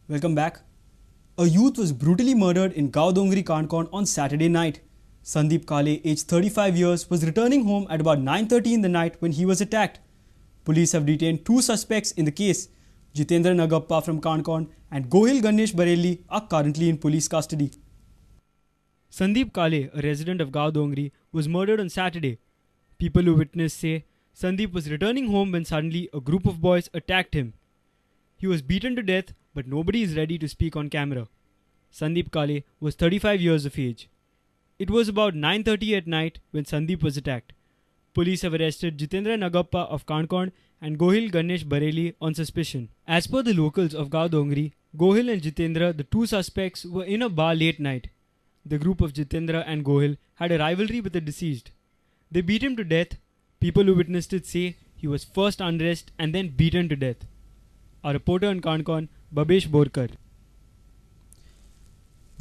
Welcome back. A youth was brutally murdered in Gaodongri, Cancona on Saturday night. Sandeep Kale, aged 35 years, was returning home at about 9:30 in the night when he was attacked. Police have detained two suspects in the case. Jitendra Nagappa from Cancona and Gohil Ganesh Bareli are currently in police custody. Sandeep Kale, a resident of Gaodongri, was murdered on Saturday. People who witnessed say Sandeep was returning home when suddenly a group of boys attacked him. He was beaten to death, but nobody is ready to speak on camera. Sandeep Kale was 35 years of age. It was about 9:30 at night when Sandeep was attacked. Police have arrested Jitendra Nagappa of Cancona and Gohil Ganesh Bareli on suspicion. As per the locals of Gaodongri, Gohil and Jitendra, the two suspects, were in a bar late night. The group of Jitendra and Gohil had a rivalry with the deceased. They beat him to death. People who witnessed it say he was first undressed and then beaten to death. Our reporter in Cancona, Babesh Borkar.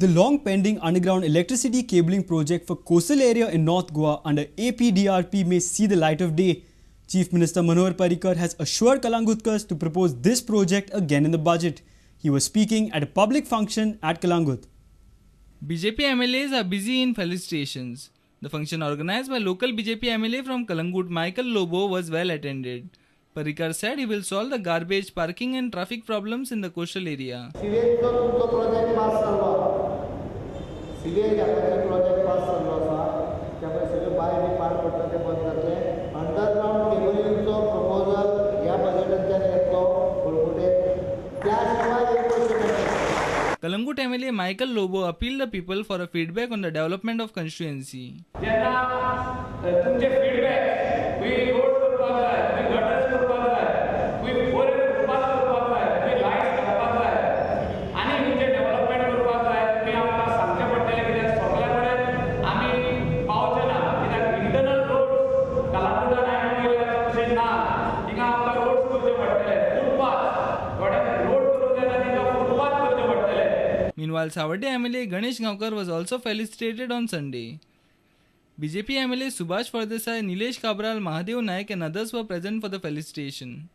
The long-pending underground electricity cabling project for coastal area in North Goa under APDRP may see the light of day. Chief Minister Manohar Parrikar has assured Kalangutkars to propose this project again in the budget. He was speaking at a public function at Kalangut. BJP MLAs are busy in felicitations. The function organized by local BJP MLA from Kalangut, Michael Lobo, was well attended. Parrikar said he will solve the garbage, parking and traffic problems in the coastal area. Kalangut MLA Michael Lobo appealed the people for a feedback on the development of constituency. Meanwhile, Savade MLA Ganesh Gaonkar was also felicitated on Sunday. BJP MLA Subhash Fardesai, Nilesh Kabral, Mahadev Naik and others were present for the felicitation.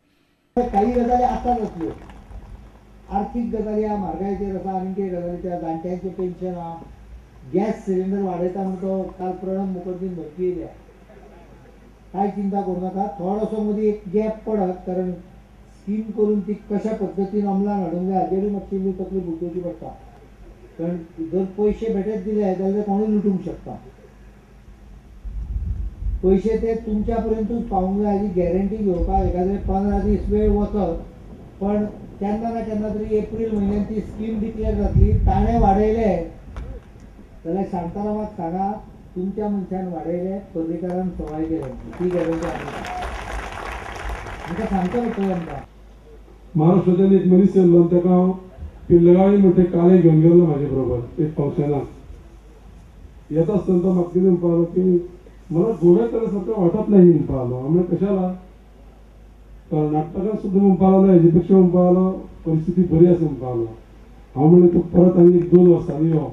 आर्थिक गजाली म्हारगायेचेर आसा आनी कितें गजाली त्या जाणट्यांचें pension gas cylinder वाडयता म्हण तो काल प्रणब मुखर्जीन धमकी दिल्या कांय चिंता करूं नाका थोडोसो मदीं एक गॅप पडत कारण स्कीम करून ती कशा पद्दतीन अमलान हाडूंक जाय हाचेरूय मातशी तकली भुगोवची पडटा कारण जर पयशे भेटत दिले जाल्यार कोणूय लुटूंक शकता पयशे ते तुमच्या पर्यंतूच पावूंक जाय हाची गॅरंटी घेवपाक एखादे 15 दीस वेळ वचत पण केन्ना ना केन्ना तरी एप्रील म्हयन्यान ती स्कीम डिक्लेअर जातली ताणें वाडयले जाल्यार शांतारामाक सांगा तुमच्या मनशान वाडयले पर्रीकारान सवाय केले ती गॅरंटी आमकां सांगता पडटलें आमकां महाराष्ट्राच्यान एक मनीस येयल्लो ताका हांव पिल्लगाळी म्हणटा काळे घेवन गेल्लो म्हाजे बरोबर एक फंक्शनाक येता आसतना तो म्हाका कितें म्हणपाक लागलो की मला गोव्याकडे सारखं वाटत नाही म्हणपाक लागलो हांव म्हणलें कशाला कर्नाटकान सुद्दां म्हणपाक लागलो हेजे पेक्षा म्हणपाक लागलो परिस्थिती बरी आसा म्हणपाक लागलो हांव म्हणलें तूं परत आनी 2 वर्सांनी यो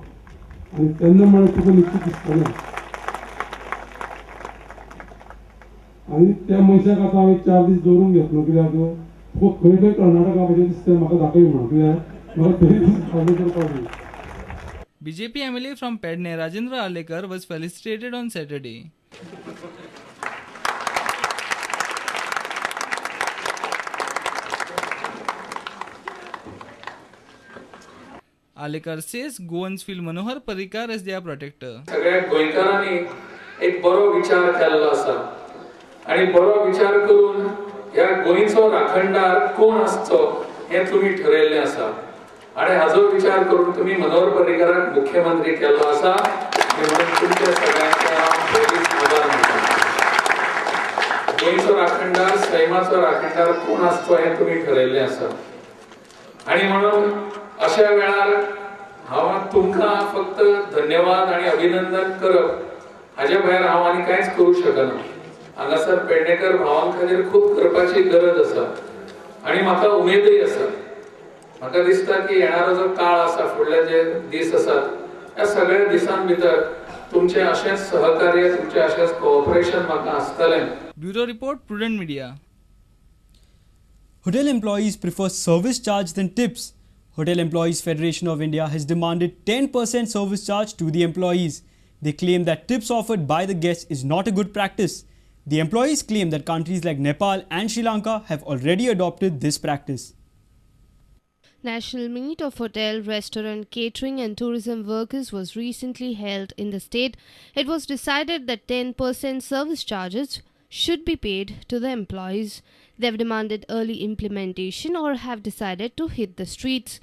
आनी तेन्ना म्हणलें तुका निश्चित दिसतलें आनी त्या मनशाक आतां हांवें 4 दीस दवरून घेतलो कित्याक तुका खंय खंय कर्नाटका भशेन दिसता म्हाका दाखय म्हणून कित्याक म्हाका तरी दीस फावो करपाक जाय. BJP MLA from Pedne, Rajendra Alekar, was felicitated on Saturday. Alekar says Goans feel Manohar Parrikar as their protector. सगळ्या गोंयकारांनी एक बरो विचार केल्लो आसा आणि बरो विचार करून ह्या गोंयचो राखणदार कोण आसचो हे तुमी ठरयल्लें आसा आणि हाजो विचार करून तुम्ही मनोहर पर्रीकाराक मुख्यमंत्री केल्लो आसा म्हणून तुमच्या सगळ्यांचा बेगीच आभार मानता. गोंयचो राखणदार सैमाचो राखणदार कोण आसचो हे तुम्ही ठरयल्लें आसा आणि म्हणून अशा वेळार हांव तुमकां फक्त धन्यवाद आणि अभिनंदन करप हाचे भायर हांव आनी कांयच करूं शकना. हांगासर पेडणेकर भावां खातीर खूब करपाची गरज आसा आणि म्हाका उमेदय आसा. म्हाका दिसता की येणारो जो काळ आसा फुडले जे दीस आसात ह्या सगळ्या दिसां भितर तुमचे अशेंच सहकार्य तुमचे अशेंच कोऑपरेशन म्हाका आसतलें. Bureau report Prudent Media. Hotel employees prefer service charge than tips. Hotel Employees Federation of India has demanded 10% service charge to the employees. They claim that tips offered by the guests is not a good practice. The employees claim that countries like Nepal and Sri Lanka have already adopted this practice. National Meet of Hotel, Restaurant, Catering and Tourism Workers was recently held in the state. It was decided that 10% service charges should be paid to the employees. They have demanded early implementation or have decided to hit the streets.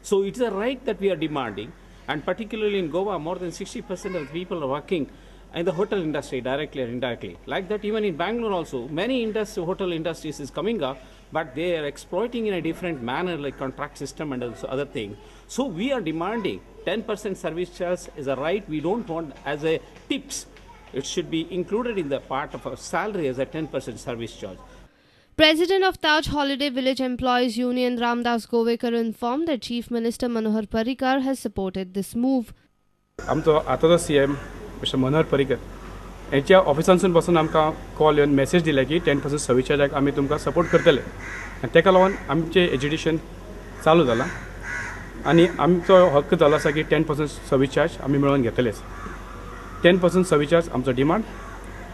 So it's a right that we are demanding, and particularly in Goa, more than 60% of the people are working in the hotel industry, directly or indirectly. Like that, even in Bangalore also, many hotel industries is coming up, but they are exploiting in a different manner, like contract system and also other things. So we are demanding 10% service charge is a right. We don't want as a tips. It should be included in the part of our salary as a 10% service charge. President of Taj Holiday Village Employees Union Ramdas Govekar informed that Chief Minister Manohar Parrikar has supported this move. आमचो आतांचो CM mister Manohar Parrikar यांच्या ऑफिसांसून पासून आमकां call येवन message दिले की 10% service चार्जाक आमी तुमकां सपोर्ट करतले आनी तेका लागून आमचें एज्युकेशन चालू जालां आनी आमचो हक्क जालो आसा की 10% सर्विस चार्ज आमी मेळोवन घेतलेच. 10% सर्विस चार्ज आमचो डिमांड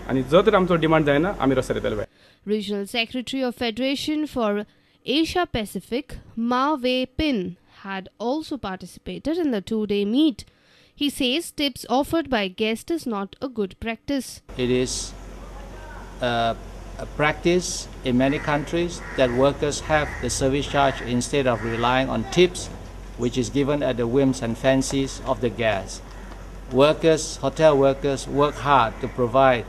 आनी जर तर आमचो डिमांड जायना आमी रस्त्यार येतले. Regional Secretary of Federation for Asia Pacific, Ma Wei Pin, had also participated in the two-day meet. He says tips offered by guests is not a good practice. It is a practice in many countries that workers have the service charge instead of relying on tips, which is given at the whims and fancies of the guests. Hotel workers work hard to provide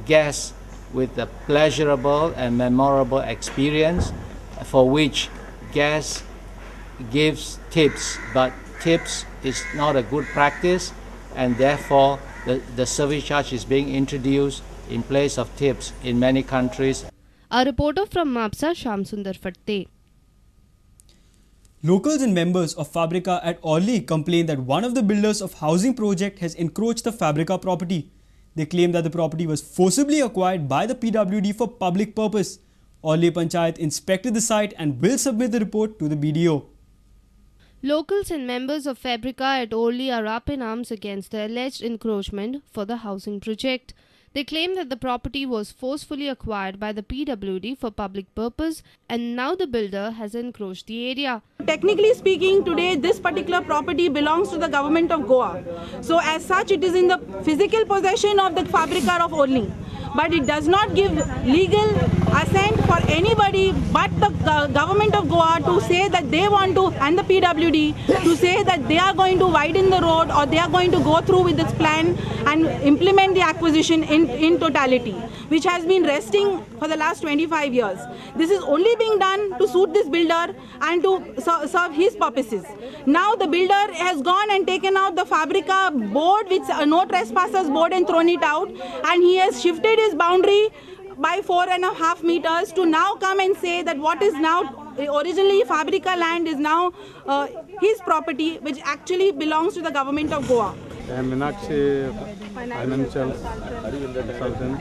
guests with a pleasurable and memorable experience for which guests gives tips, but tips is not a good practice, and therefore the service charge is being introduced in place of tips in many countries. A reporter from Mapsa, Shamsundar Fatte. Locals and members of Fabrica at Orly complain that one of the builders of housing project has encroached the Fabrica property. They claim that the property was forcibly acquired by the PWD for public purpose. Orly Panchayat inspected the site and will submit the report to the BDO. Locals and members of Fabrica at Orly are up in arms against the alleged encroachment for the housing project. They claim that the property was forcefully acquired by the PWD for public purpose and now the builder has encroached the area. Technically speaking, today this particular property belongs to the government of Goa. So as such, it is in the physical possession of the Fabrica of Orly. But it does not give legal assent for anybody but the government of Goa to say that they want to, and the PWD, to say that they are going to widen the road or they are going to go through with this plan and implement the acquisition in totality, which has been resting for the last 25 years. This is only being done to suit this builder and to serve his purposes. Now the builder has gone and taken out the Fabrica board, which no trespassers board, and thrown it out, and he has shifted his boundary by 4.5 meters to now come and say that what is now originally Fabrica land is now his property, which actually belongs to the government of Goa. Meenakshi financial consultant.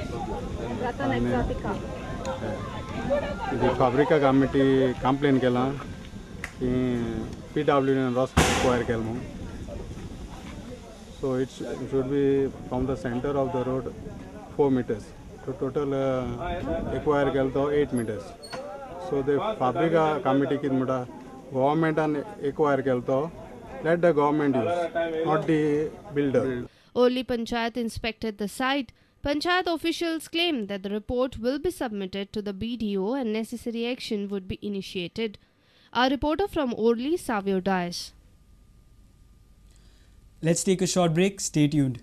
The Fabrica committee complained that PWD was acquired. So it should be from the center of the road 4 meters. So total acquired 8 meters. So the Fabrica committee government and acquire let the government use, not the builder. Orly Panchayat inspected the site. Panchayat officials claim that the report will be submitted to the BDO and necessary action would be initiated. Our reporter from Orly, Savio Dias. Let's take a short break. Stay tuned.